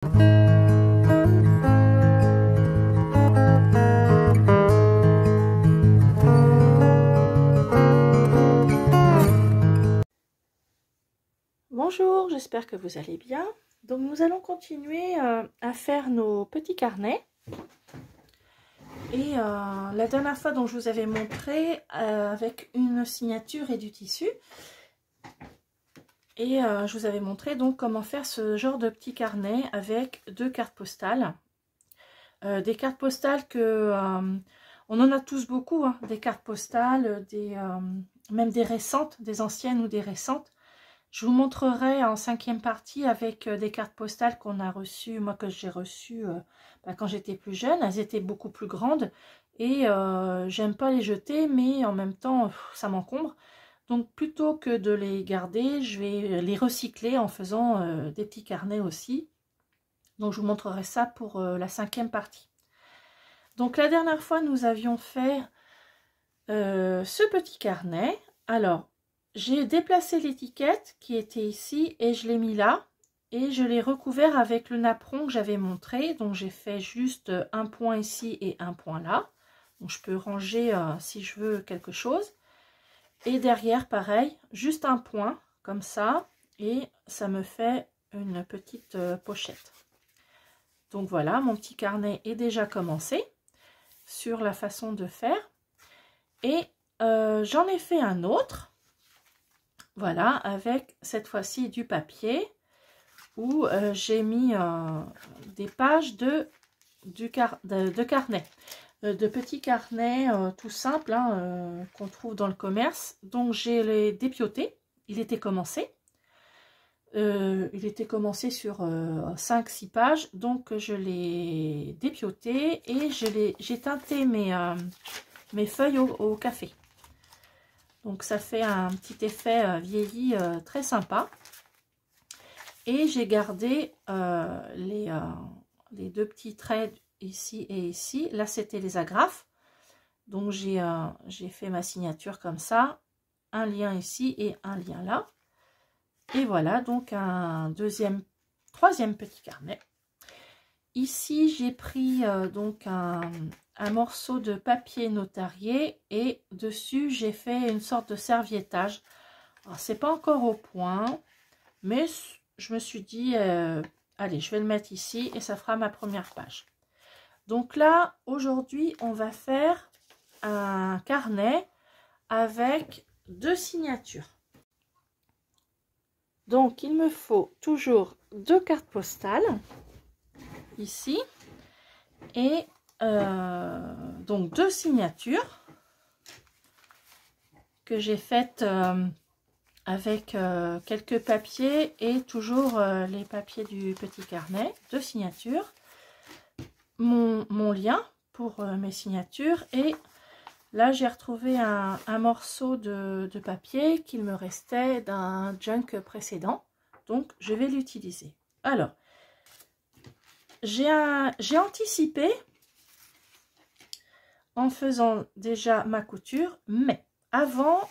Bonjour, j'espère que vous allez bien. Donc nous allons continuer à faire nos petits carnets. Et la dernière fois, donc, je vous avais montré avec une signature et du tissu. Et je vous avais montré donc comment faire ce genre de petit carnet avec 2 cartes postales. Des cartes postales que on en a tous beaucoup, hein, des cartes postales, même des récentes, des anciennes ou des récentes. Je vous montrerai en 5e partie avec des cartes postales qu'on a reçues, moi que j'ai reçues quand j'étais plus jeune. Elles étaient beaucoup plus grandes et j'aime pas les jeter, mais en même temps ça m'encombre. Donc plutôt que de les garder, je vais les recycler en faisant des petits carnets aussi. Donc je vous montrerai ça pour la 5e partie. Donc la dernière fois nous avions fait ce petit carnet. Alors j'ai déplacé l'étiquette qui était ici et je l'ai mis là et je l'ai recouvert avec le napperon que j'avais montré. Donc j'ai fait juste un point ici et un point là. Donc je peux ranger si je veux quelque chose. Et derrière pareil, juste un point comme ça et ça me fait une petite pochette. Donc voilà, mon petit carnet est déjà commencé sur la façon de faire. Et j'en ai fait un autre. Voilà, avec cette fois-ci du papier où j'ai mis des pages de carnet, de petits carnets tout simples hein, qu'on trouve dans le commerce. Donc j'ai les dépiotés, il était commencé. Il était commencé sur 5-6 pages, donc je l'ai dépioté et j'ai teinté mes feuilles au café. Donc ça fait un petit effet vieilli très sympa. Et j'ai gardé les 2 petits traits ici et ici. Là c'était les agrafes. Donc j'ai fait ma signature comme ça. Un lien ici et un lien là. Et voilà donc un 3e petit carnet. Ici j'ai pris donc un morceau de papier notarié et dessus j'ai fait une sorte de serviettage. Alors c'est pas encore au point, mais je me suis dit allez, je vais le mettre ici et ça fera ma première page. Donc là aujourd'hui on va faire un carnet avec 2 signatures. Donc il me faut toujours 2 cartes postales ici et donc 2 signatures que j'ai faites avec quelques papiers et toujours les papiers du petit carnet, 2 signatures, mon lien pour mes signatures et là j'ai retrouvé un morceau de papier qu'il me restait d'un junk précédent, donc je vais l'utiliser. Alors j'ai anticipé en faisant déjà ma couture, mais avant,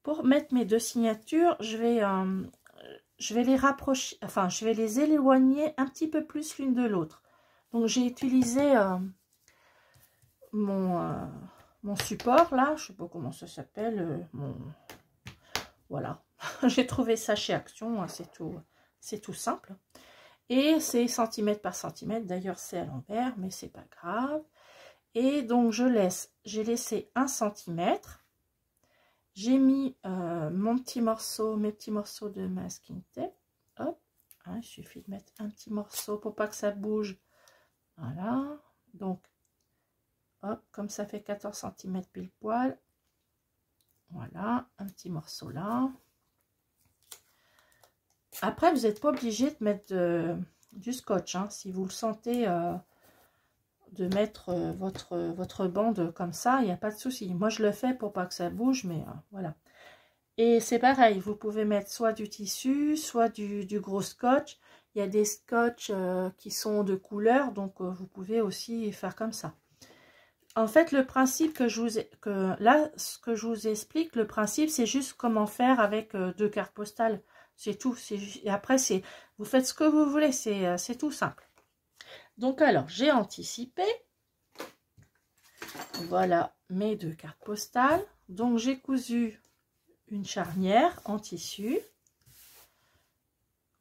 pour mettre mes 2 signatures, je vais les rapprocher, enfin je vais les éloigner un petit peu plus l'une de l'autre. Donc j'ai utilisé mon support là, je sais pas comment ça s'appelle, voilà, j'ai trouvé ça chez Action, hein, c'est tout simple. Et c'est centimètre par centimètre, d'ailleurs c'est à l'envers, mais c'est pas grave. Et donc j'ai laissé 1 centimètre. J'ai mis mes petits morceaux de masking tape. Hop, hein, il suffit de mettre un petit morceau pour pas que ça bouge. Voilà, donc hop, comme ça fait 14 cm pile poil. Voilà, un petit morceau là. Après, vous n'êtes pas obligé de mettre du scotch, hein, si vous le sentez de mettre votre bande comme ça, il n'y a pas de souci. Moi, je le fais pour pas que ça bouge, mais voilà. Et c'est pareil, vous pouvez mettre soit du tissu, soit du gros scotch. Il y a des scotch qui sont de couleur, donc vous pouvez aussi faire comme ça. En fait, le principe ce que je vous explique, le principe, c'est juste comment faire avec 2 cartes postales. C'est tout. Et après, vous faites ce que vous voulez. C'est tout simple. Donc, alors, j'ai anticipé. Voilà mes 2 cartes postales. Donc, j'ai cousu une charnière en tissu.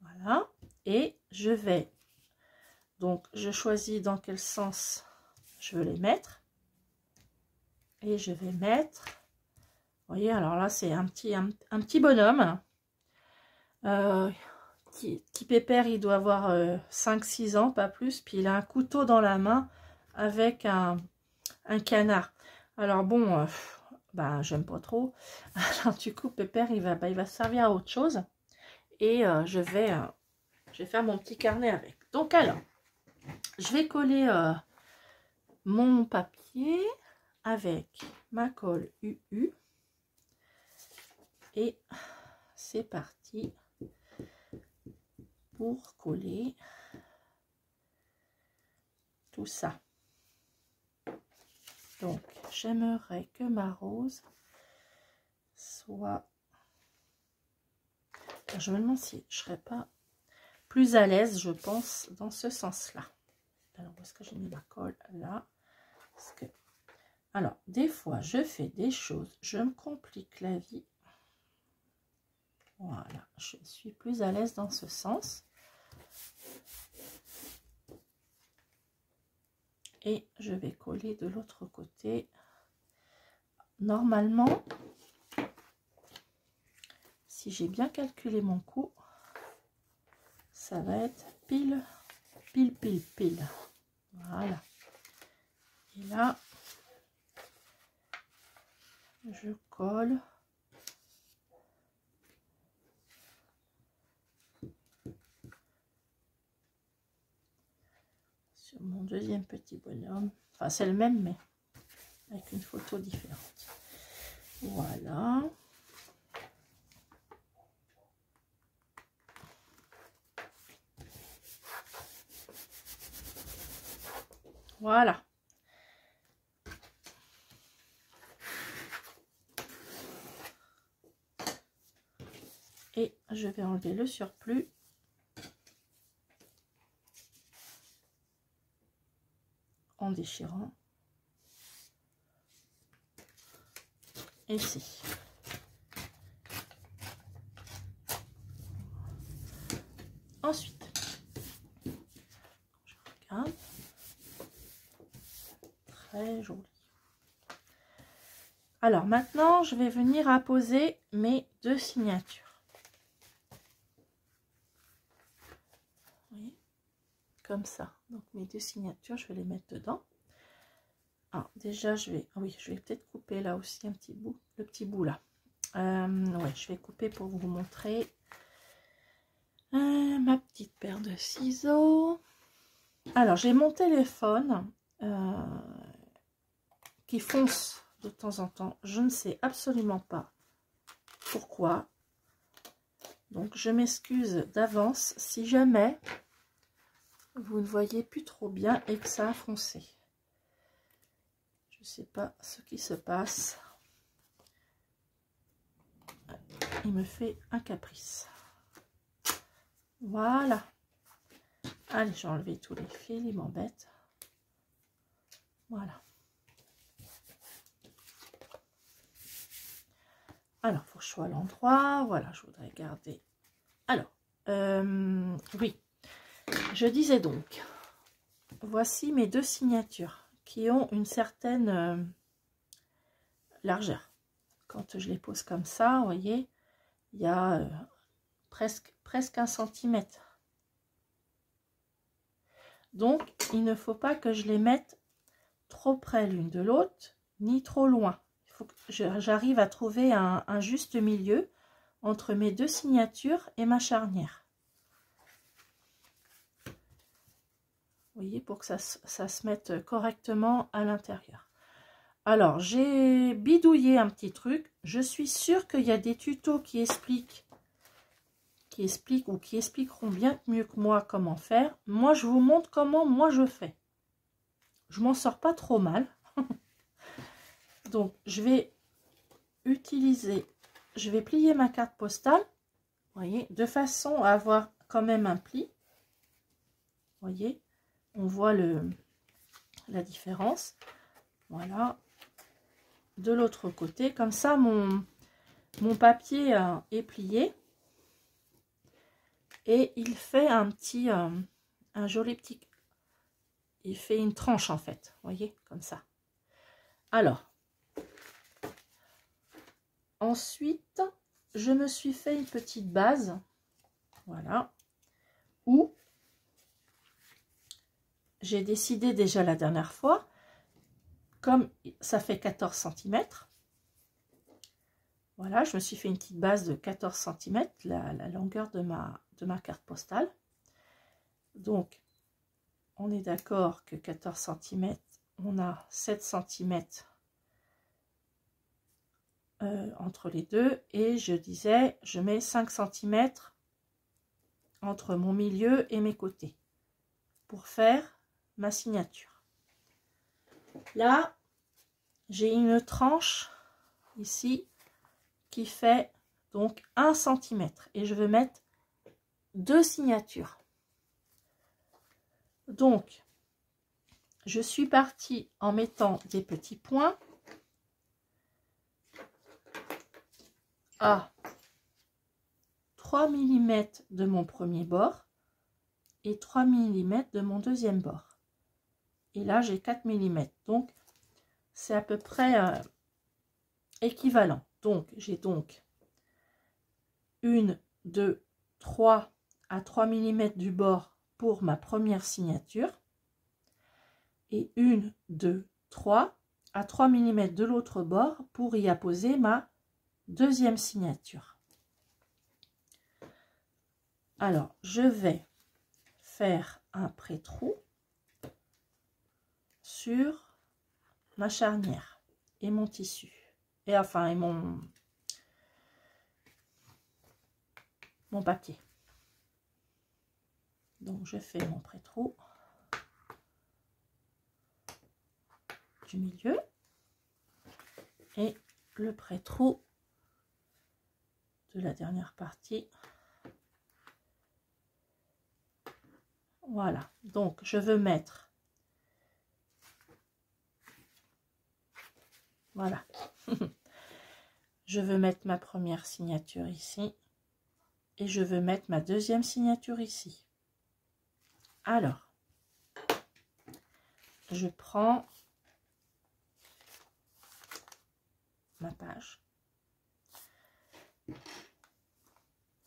Voilà. Et je vais... Donc, je choisis dans quel sens je veux les mettre. Et je vais mettre... Vous voyez, alors là, c'est un petit bonhomme. Petit pépère, il doit avoir 5-6 ans, pas plus. Puis il a un couteau dans la main avec un canard. Alors bon, bah, j'aime pas trop. Alors du coup, pépère, il va servir à autre chose. Et je vais faire mon petit carnet avec. Donc alors, je vais coller mon papier avec ma colle UU. Et c'est parti pour coller tout ça. Donc, j'aimerais que ma rose soit... Je me demande si je ne serais pas plus à l'aise, je pense, dans ce sens-là. Alors, où est-ce que j'ai mis ma colle? Là. Parce que... Alors, des fois, je fais des choses, je me complique la vie. Voilà, je suis plus à l'aise dans ce sens. Et je vais coller de l'autre côté. Normalement, si j'ai bien calculé mon coup, ça va être pile. Voilà. Et là, je colle. Sur mon deuxième petit bonhomme. Enfin, c'est le même, mais avec une photo différente. Voilà. Voilà. Et je vais enlever le surplus. En déchirant. Ici. Ensuite, je regarde. Très joli. Alors maintenant, je vais venir apposer mes 2 signatures. Vous voyez, comme ça. Donc mes 2 signatures, je vais les mettre dedans. Alors déjà, je vais peut-être couper là aussi un petit bout, le petit bout là. Ouais, je vais couper pour vous montrer ma petite paire de ciseaux. Alors, j'ai mon téléphone qui fonce de temps en temps. Je ne sais absolument pas pourquoi. Donc, je m'excuse d'avance si jamais vous ne voyez plus trop bien et que ça a foncé. Je ne sais pas ce qui se passe. Il me fait un caprice. Voilà. Allez, j'ai enlevé tous les fils, ils m'embêtent. Voilà. Alors, il faut que je sois à l'endroit. Voilà, je voudrais garder. Alors, oui. Je disais donc, voici mes 2 signatures qui ont une certaine largeur. Quand je les pose comme ça, vous voyez, il y a presque 1 centimètre. Donc, il ne faut pas que je les mette trop près l'une de l'autre, ni trop loin. Il faut que j'arrive à trouver un juste milieu entre mes 2 signatures et ma charnière. Vous voyez, pour que ça se mette correctement à l'intérieur. Alors, j'ai bidouillé un petit truc. Je suis sûre qu'il y a des tutos qui expliquent ou qui expliqueront bien mieux que moi comment faire. Moi, je vous montre comment moi je fais. Je m'en sors pas trop mal. Donc, je vais plier ma carte postale. Vous voyez, de façon à avoir quand même un pli. Voyez, on voit la différence. Voilà. De l'autre côté, comme ça, mon papier est plié. Et il fait un joli petit... Il fait une tranche, en fait. Voyez, comme ça. Alors, ensuite, je me suis fait une petite base. Voilà. Où j'ai décidé déjà la dernière fois, comme ça fait 14 cm, voilà, je me suis fait une petite base de 14 cm, la longueur de ma carte postale. Donc, on est d'accord que 14 cm, on a 7 cm entre les deux. Et je disais, je mets 5 cm entre mon milieu et mes côtés pour faire ma signature. Là, j'ai une tranche ici qui fait donc 1 cm et je veux mettre 2 signatures. Donc, je suis partie en mettant des petits points à 3 mm de mon premier bord et 3 mm de mon deuxième bord. Et là, j'ai 4 mm. Donc, c'est à peu près équivalent. Donc, j'ai donc 1, 2, 3 à 3 mm du bord pour ma première signature. Et 1, 2, 3 à 3 mm de l'autre bord pour y apposer ma deuxième signature. Alors, je vais faire un pré-trou sur ma charnière et mon tissu. Et enfin, et mon papier. Donc, je fais mon pré-trou du milieu et le pré-trou de la dernière partie. Voilà, donc je veux mettre, voilà, je veux mettre ma première signature ici et je veux mettre ma deuxième signature ici. Alors, je prends ma page.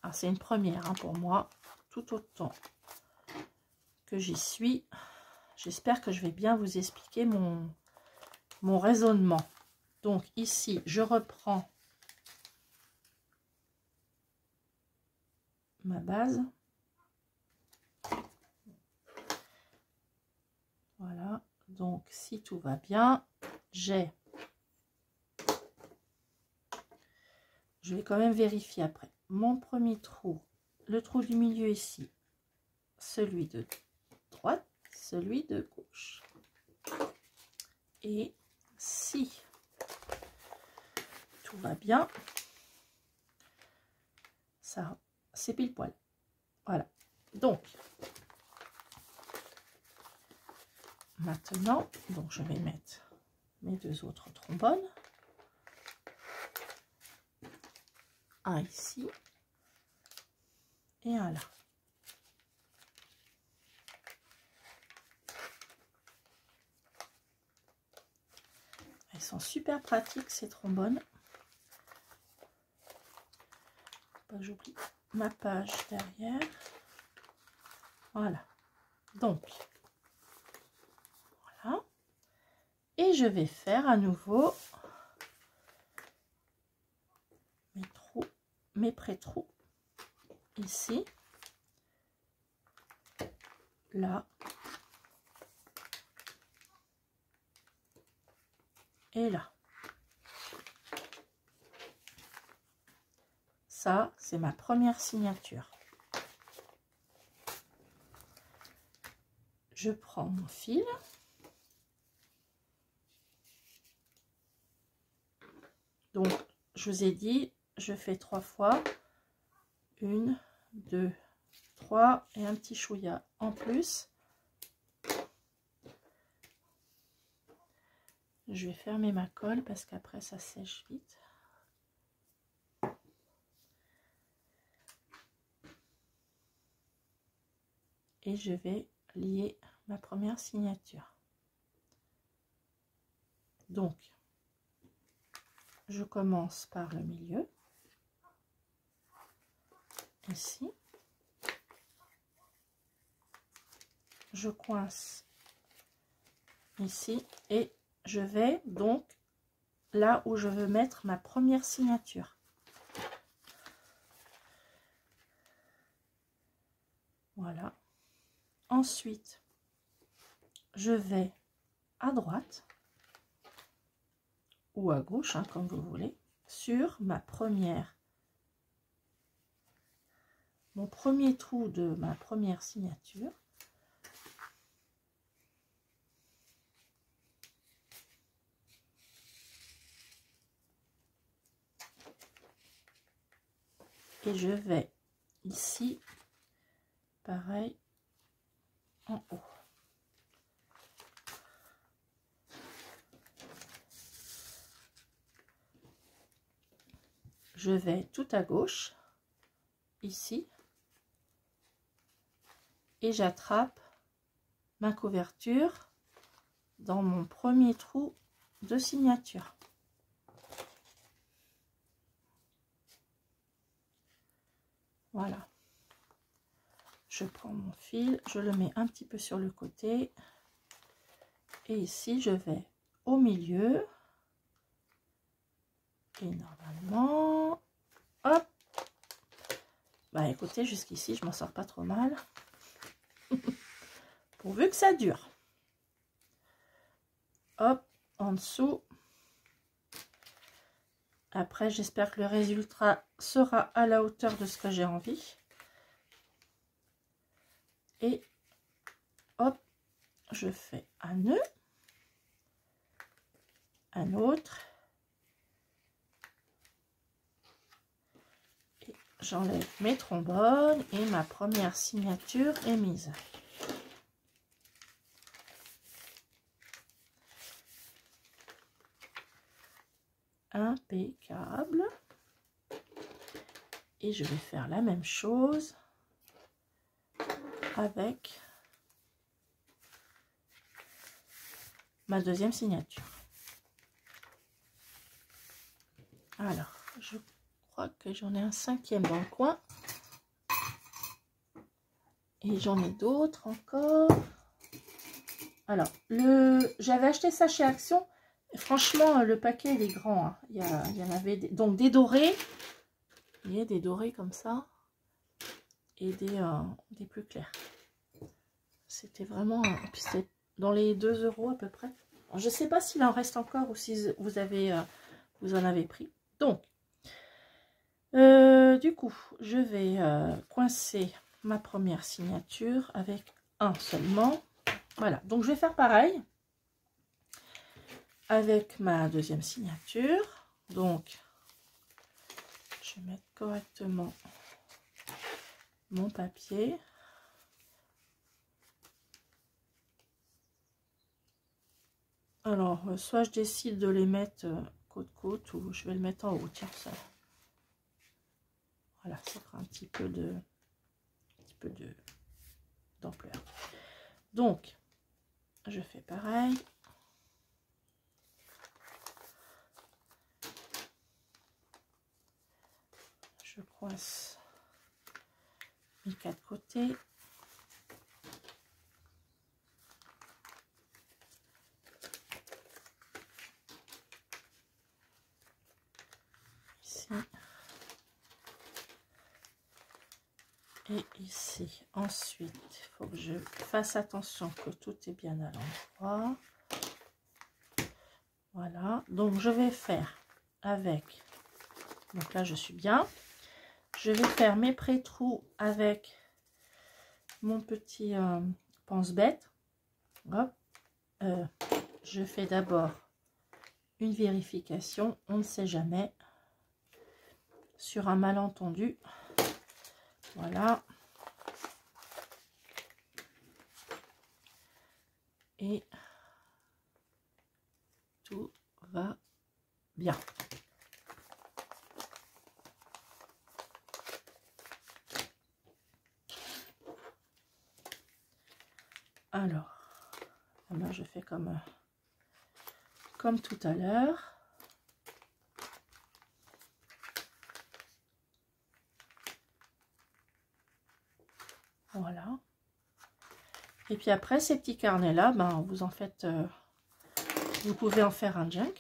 Alors, c'est une première hein, pour moi, tout autant que j'y suis. J'espère que je vais bien vous expliquer mon raisonnement. Donc ici, je reprends ma base. Voilà, donc si tout va bien, je vais quand même vérifier après. Mon premier trou, le trou du milieu ici, celui de droite, celui de gauche. Et si tout va bien, ça c'est pile poil. Voilà. Donc maintenant, donc je vais mettre mes deux autres trombones. Un ici et un là. Ils sont super pratiques ces trombones. J'oublie ma page derrière. Voilà. Donc, voilà. Et je vais faire à nouveau mes trous, mes pré-trous. Ici. Là. Et là. Ça, c'est ma première signature. Je prends mon fil. Donc, je vous ai dit, je fais 3 fois. 1, 2, 3 et un petit chouïa en plus. Je vais fermer ma colle parce qu'après ça sèche vite. Et je vais lier ma première signature. Donc, je commence par le milieu, ici. Je coince ici et je vais donc là où je veux mettre ma première signature. Voilà. Ensuite, je vais à droite ou à gauche, hein, comme vous voulez, sur mon premier trou de ma première signature. Et je vais ici, pareil, en haut. Je vais tout à gauche, ici, et j'attrape ma couverture dans mon premier trou de signature. Voilà. Je prends mon fil, je le mets un petit peu sur le côté. Et ici, je vais au milieu. Et normalement, hop. Bah écoutez, jusqu'ici, je m'en sors pas trop mal. Pourvu que ça dure. Hop, en dessous. Après, j'espère que le résultat sera à la hauteur de ce que j'ai envie. Et hop, je fais un nœud, un autre. Et j'enlève mes trombones et ma première signature est mise. Impeccable. Et je vais faire la même chose avec ma deuxième signature. Alors, je crois que j'en ai un cinquième dans le coin. Et j'en ai d'autres encore. Alors, j'avais acheté ça chez Action. Franchement, le paquet il est grand. Hein. Il y en avait donc des dorés. Il y a des dorés comme ça. Et des plus clairs. C'était vraiment... Puis c'était dans les 2 € à peu près. Alors, je ne sais pas s'il en reste encore ou si vous en avez pris. Donc, du coup, je vais coincer ma première signature avec un seulement. Voilà, donc je vais faire pareil avec ma deuxième signature. Donc, je vais mettre correctement mon papier. Alors, soit je décide de les mettre côte-côte ou je vais le mettre en haut. Tiens, ça. Voilà, ça fera un petit peu d'ampleur. Donc, je fais pareil. Je coince les 4 côtés. Ici. Et ici. Ensuite, il faut que je fasse attention que tout est bien à l'endroit. Voilà. Donc, je vais faire avec... Donc là, je suis bien. Je vais faire mes pré-trous avec mon petit pense-bête. Hop. Je fais d'abord une vérification. On ne sait jamais. Sur un malentendu, Voilà. Et tout va bien. Alors, là, je fais comme tout à l'heure. Voilà. Et puis après, ces petits carnets-là, ben, vous en faites... vous pouvez en faire un junk.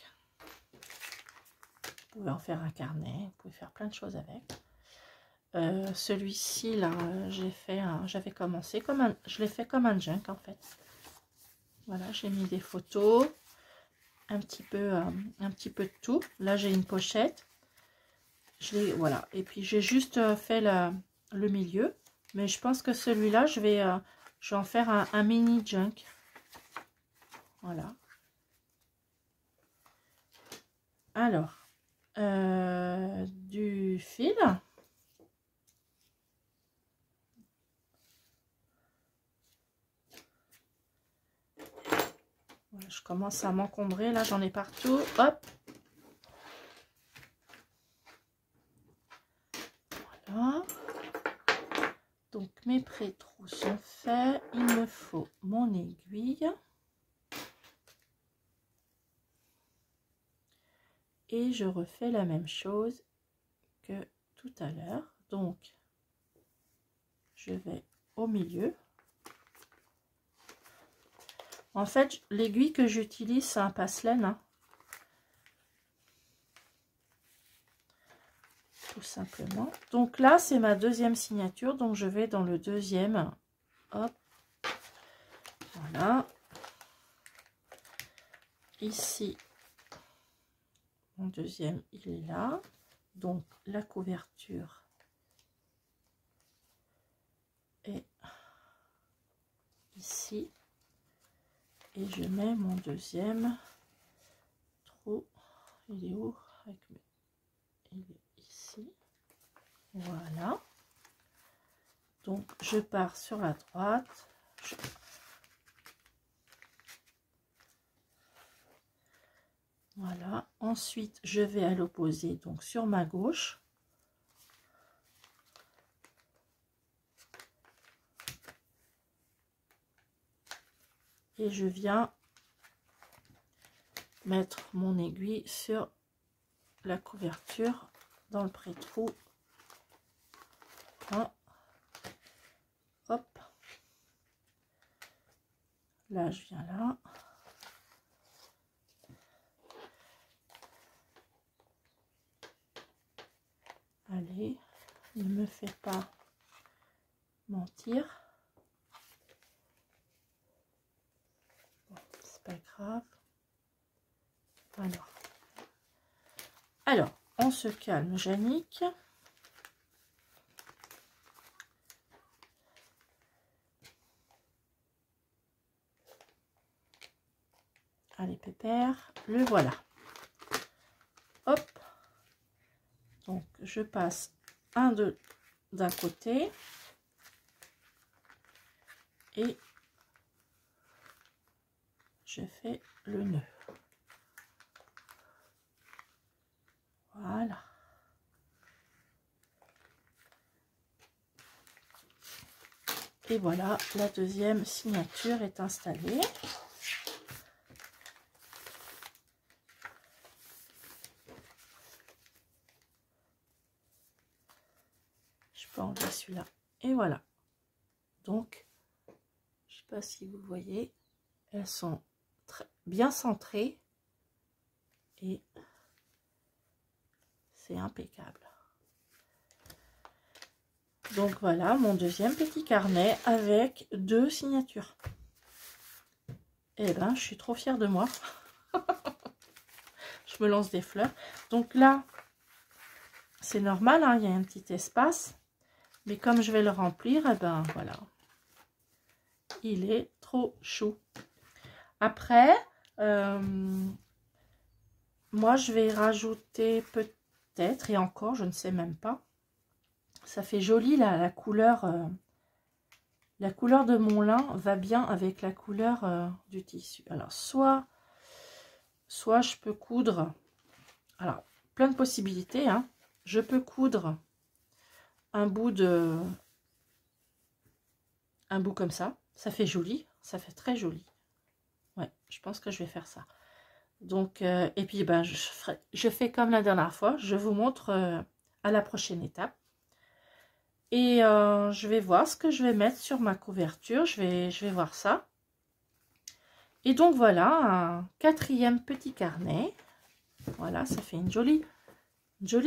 Vous pouvez en faire un carnet. Vous pouvez faire plein de choses avec. Celui-ci, là, j'avais commencé comme un... Je l'ai fait comme un junk, en fait. Voilà, j'ai mis des photos. Un petit peu de tout. Là, j'ai une pochette. Voilà. Et puis, j'ai juste fait le milieu. Mais je pense que celui-là, je vais en faire un mini junk. Voilà. Alors, du fil. Voilà, je commence à m'encombrer. Là, j'en ai partout. Hop. Voilà. Donc, mes pré-trous sont faits. Il me faut mon aiguille. Et je refais la même chose que tout à l'heure. Donc, je vais au milieu. En fait, l'aiguille que j'utilise, c'est un passe-laine. Hein. Tout simplement. Donc là, c'est ma deuxième signature. Donc, je vais dans le deuxième. Hop. Voilà. Ici, mon deuxième, il est là. Donc, la couverture est ici. Et je mets mon deuxième trou. Il est où? Il est ici. Voilà. Donc, je pars sur la droite. Voilà. Ensuite, je vais à l'opposé, donc sur ma gauche. Et je viens mettre mon aiguille sur la couverture dans le pré-trou. Hop. Là, je viens là. Allez, ne me fais pas mentir. Bon, c'est pas grave. Alors, on se calme, Jannick. Allez, pépère, le voilà. Hop. Donc, je passe d'un côté et je fais le nœud. Voilà. Et voilà, la deuxième signature est installée. Je peux enlever celui-là. Et voilà. Donc, je ne sais pas si vous voyez, elles sont bien centrées et c'est impeccable. Donc voilà mon deuxième petit carnet avec 2 signatures. Et ben, je suis trop fière de moi. Je me lance des fleurs. Donc là, c'est normal, hein, il y a un petit espace. Mais comme je vais le remplir, et ben voilà. Il est trop chou. Après, moi je vais rajouter peut-être, et encore, je ne sais même pas, Ça fait joli là, la couleur de mon lin va bien avec la couleur du tissu. Alors soit je peux coudre, alors plein de possibilités, hein. Je peux coudre un bout comme ça fait joli, ça fait très joli. Ouais, je pense que je vais faire ça. Donc et puis ben je fais comme la dernière fois, je vous montre à la prochaine étape. Et je vais voir ce que je vais mettre sur ma couverture. Je vais voir ça. Et donc voilà, un 4e petit carnet. Voilà, ça fait une jolie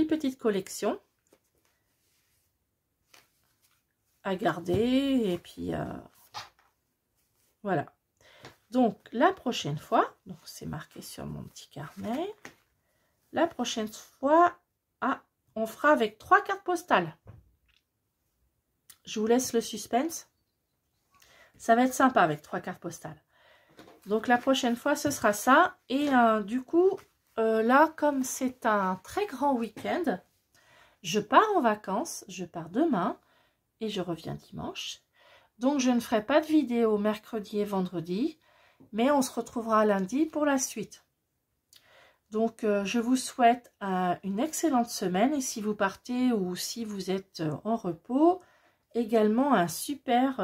petite collection à garder. Et puis voilà. Donc la prochaine fois, donc c'est marqué sur mon petit carnet. La prochaine fois, on fera avec 3 cartes postales. Je vous laisse le suspense. Ça va être sympa avec 3 cartes postales. Donc la prochaine fois, ce sera ça. Et du coup, là, comme c'est un très grand week-end, je pars en vacances. Je pars demain et je reviens dimanche. Donc je ne ferai pas de vidéo mercredi et vendredi. Mais on se retrouvera lundi pour la suite. Donc je vous souhaite une excellente semaine. Et si vous partez ou si vous êtes en repos, également un super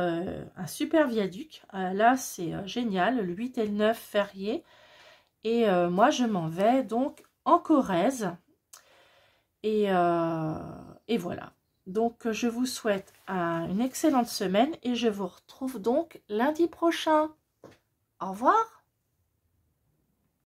viaduc. Là, c'est génial, le 8 et le 9 férié. Et moi, je m'en vais donc en Corrèze. Et voilà. Donc, je vous souhaite une excellente semaine et je vous retrouve donc lundi prochain. Au revoir.